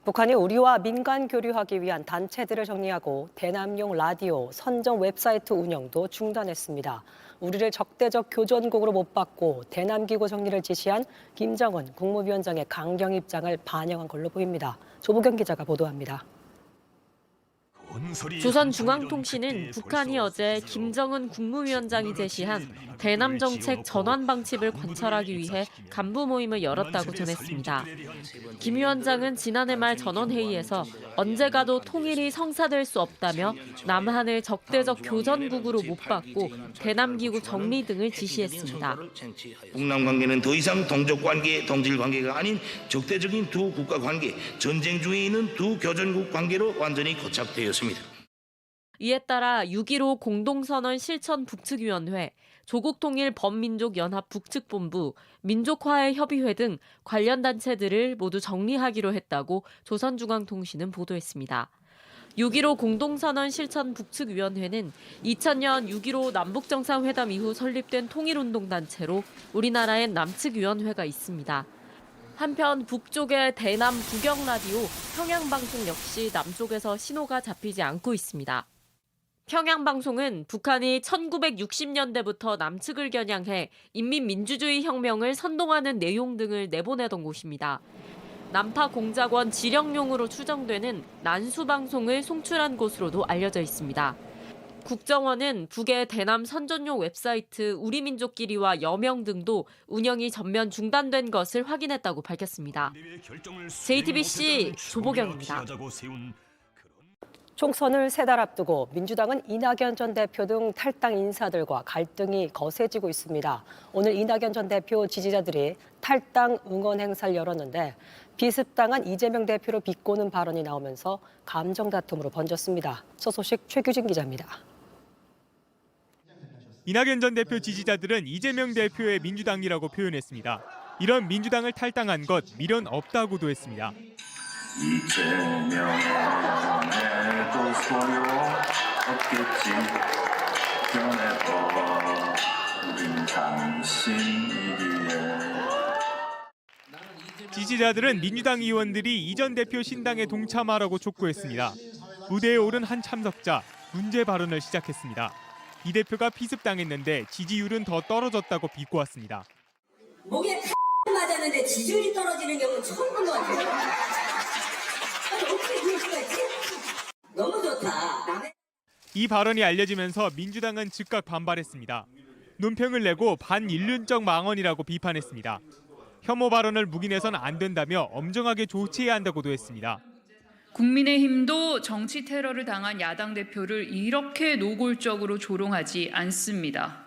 북한이 우리와 민간 교류하기 위한 단체들을 정리하고 대남용 라디오, 선정 웹사이트 운영도 중단했습니다. 우리를 적대적 교전국으로 못 받고 대남기구 정리를 지시한 김정은 국무위원장의 강경 입장을 반영한 걸로 보입니다. 조보경 기자가 보도합니다. 조선중앙통신은 북한이 어제 김정은 국무위원장이 제시한 대남 정책 전환 방침을 관철하기 위해 간부 모임을 열었다고 전했습니다. 김 위원장은 지난해 말 전원회의에서 언제 가도 통일이 성사될 수 없다며 남한을 적대적 교전국으로 못 받고 대남기구 정리 등을 지시했습니다. 북남 관계는 더 이상 동족 관계, 동질 관계가 아닌 적대적인 두 국가 관계, 전쟁 중에 있는 두 교전국 관계로 완전히 고착되었습니다. 이에 따라 6.15 공동선언 실천 북측위원회, 조국통일범민족연합 북측본부, 민족화해협의회 등 관련 단체들을 모두 정리하기로 했다고 조선중앙통신은 보도했습니다. 6.15 공동선언 실천 북측위원회는 2000년 6.15 남북정상회담 이후 설립된 통일운동단체로 우리나라엔 남측위원회가 있습니다. 한편 북쪽의 대남 국영라디오 평양방송 역시 남쪽에서 신호가 잡히지 않고 있습니다. 평양방송은 북한이 1960년대부터 남측을 겨냥해 인민민주주의 혁명을 선동하는 내용 등을 내보내던 곳입니다. 남파 공작원 지령용으로 추정되는 난수방송을 송출한 곳으로도 알려져 있습니다. 국정원은 북의 대남 선전용 웹사이트 우리민족끼리와 여명 등도 운영이 전면 중단된 것을 확인했다고 밝혔습니다. JTBC 조보경입니다. 총선을 3달 앞두고 민주당은 이낙연 전 대표 등 탈당 인사들과 갈등이 거세지고 있습니다. 오늘 이낙연 전 대표 지지자들이 탈당 응원 행사를 열었는데 비습당한 이재명 대표로 비꼬는 발언이 나오면서 감정 다툼으로 번졌습니다. 첫 소식 최규진 기자입니다. 이낙연 전 대표 지지자들은 이재명 대표의 민주당이라고 표현했습니다. 이런 민주당을 탈당한 것 미련 없다고도 했습니다. 이재명에도 소용없겠지. 변해봐 우린 당신이기에. 지지자들은 민주당 의원들이 이 전 대표 신당에 동참하라고 촉구했습니다. 무대에 오른 한 참석자, 문제 발언을 시작했습니다. 이 대표가 피습당했는데 지지율은 더 떨어졌다고 비꼬았습니다. 목에 맞았는데 지지율이 떨어지는 경우는 처음 본 것 같아요. 아니, 어떻게 그럴 수가 있지? 너무 좋다. 이 발언이 알려지면서 민주당은 즉각 반발했습니다. 논평을 내고 반인륜적 망언이라고 비판했습니다. 혐오 발언을 묵인해서는 안 된다며 엄정하게 조치해야 한다고도 했습니다. 국민의힘도 정치 테러를 당한 야당 대표를 이렇게 노골적으로 조롱하지 않습니다.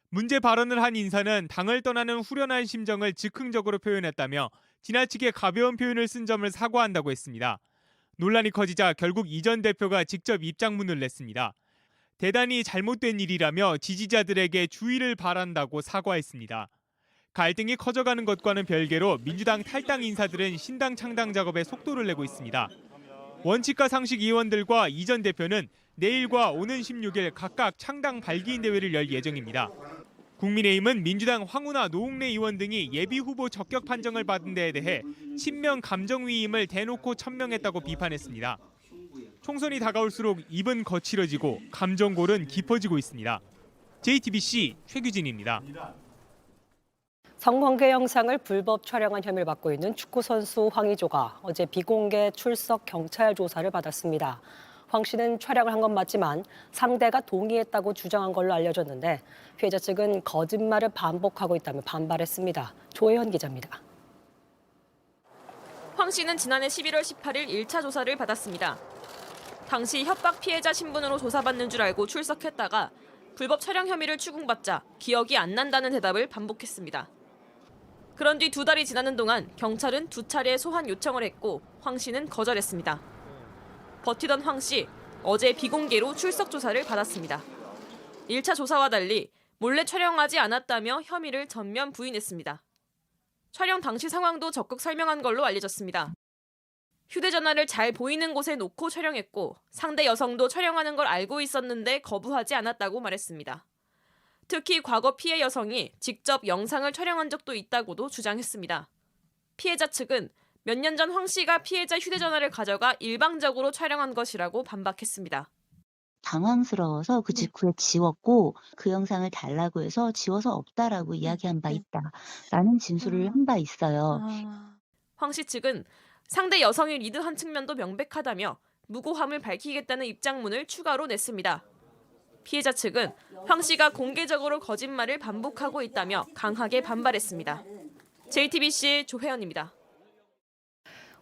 문제 발언을 한 인사는 당을 떠나는 후련한 심정을 즉흥적으로 표현했다며 지나치게 가벼운 표현을 쓴 점을 사과한다고 했습니다. 논란이 커지자 결국 이 전 대표가 직접 입장문을 냈습니다. 대단히 잘못된 일이라며 지지자들에게 주의를 바란다고 사과했습니다. 갈등이 커져가는 것과는 별개로 민주당 탈당 인사들은 신당 창당 작업에 속도를 내고 있습니다. 원칙과 상식 의원들과 이 전 대표는 내일과 오는 16일 각각 창당 발기인 대회를 열 예정입니다. 국민의힘은 민주당 황운하 노웅래 의원 등이 예비 후보 적격 판정을 받은 데에 대해 친명 감정위임을 대놓고 천명했다고 비판했습니다. 총선이 다가올수록 입은 거칠어지고 감정골은 깊어지고 있습니다. JTBC 최규진입니다. 성관계 영상을 불법 촬영한 혐의를 받고 있는 축구선수 황의조가 어제 비공개 출석 경찰 조사를 받았습니다. 황 씨는 촬영을 한 건 맞지만 상대가 동의했다고 주장한 걸로 알려졌는데 피해자 측은 거짓말을 반복하고 있다며 반발했습니다. 조혜연 기자입니다. 황 씨는 지난해 11월 18일 1차 조사를 받았습니다. 당시 협박 피해자 신분으로 조사받는 줄 알고 출석했다가 불법 촬영 혐의를 추궁받자 기억이 안 난다는 대답을 반복했습니다. 그런 뒤 2달이 지나는 동안 경찰은 2차례 소환 요청을 했고 황 씨는 거절했습니다. 버티던 황 씨, 어제 비공개로 출석 조사를 받았습니다. 1차 조사와 달리 몰래 촬영하지 않았다며 혐의를 전면 부인했습니다. 촬영 당시 상황도 적극 설명한 걸로 알려졌습니다. 휴대전화를 잘 보이는 곳에 놓고 촬영했고 상대 여성도 촬영하는 걸 알고 있었는데 거부하지 않았다고 말했습니다. 특히 과거 피해 여성이 직접 영상을 촬영한 적도 있다고도 주장했습니다. 피해자 측은 몇 년 전 황 씨가 피해자 휴대전화를 가져가 일방적으로 촬영한 것이라고 반박했습니다. 당황스러워서 그 직후에 지웠고 그 영상을 달라고 해서 지워서 없다라고 이야기한 바 있다라는 진술을 한 바 있어요. 황 씨 측은 상대 여성이 리드한 측면도 명백하다며 무고함을 밝히겠다는 입장문을 추가로 냈습니다. 피해자 측은 황 씨가 공개적으로 거짓말을 반복하고 있다며 강하게 반발했습니다. JTBC 조혜연입니다.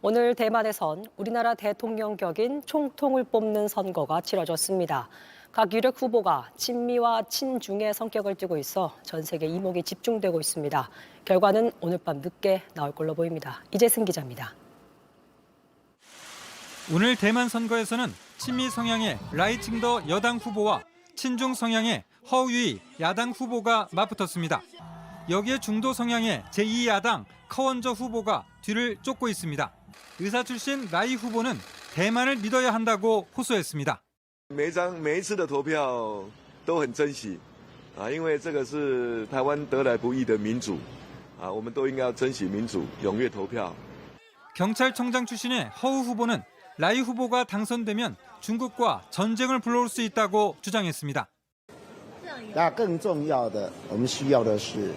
오늘 대만에선 우리나라 대통령 격인 총통을 뽑는 선거가 치러졌습니다. 각 유력 후보가 친미와 친중의 성격을 띠고 있어 전 세계 이목이 집중되고 있습니다. 결과는 오늘 밤 늦게 나올 걸로 보입니다. 이재승 기자입니다. 오늘 대만 선거에서는 친미 성향의 라이칭더 여당 후보와 친중 성향의 허우이 야당 후보가 맞붙었습니다. 여기에 중도 성향의 제2야당 커원저 후보가 뒤를 쫓고 있습니다. 의사 출신 라이 후보는 대만을 믿어야 한다고 호소했습니다. 每一次的投票都很珍惜因为这个是台湾得来不易的民主我们都应该要珍惜民主，踊跃投票。 경찰청장 출신의 허우 후보는 라이 후보가 당선되면 중국과 전쟁을 불러올 수 있다고 주장했습니다. 那更重要的，我们需要的是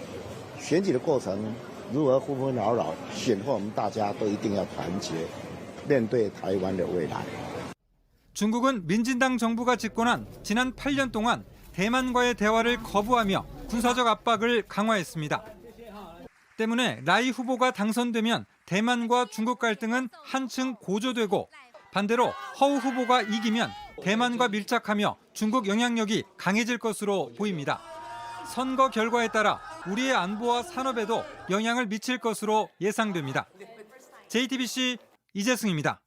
选举的过程如何纷纷扰扰，选后我们大家都一定要团结，面对台湾的未来。 중국은 민진당 정부가 집권한 지난 8년 동안 대만과의 대화를 거부하며 군사적 압박을 강화했습니다. 때문에 라이 후보가 당선되면 대만과 중국 갈등은 한층 고조되고 반대로 허우 후보가 이기면 대만과 밀착하며 중국 영향력이 강해질 것으로 보입니다. 선거 결과에 따라 우리의 안보와 산업에도 영향을 미칠 것으로 예상됩니다. JTBC 이재승입니다.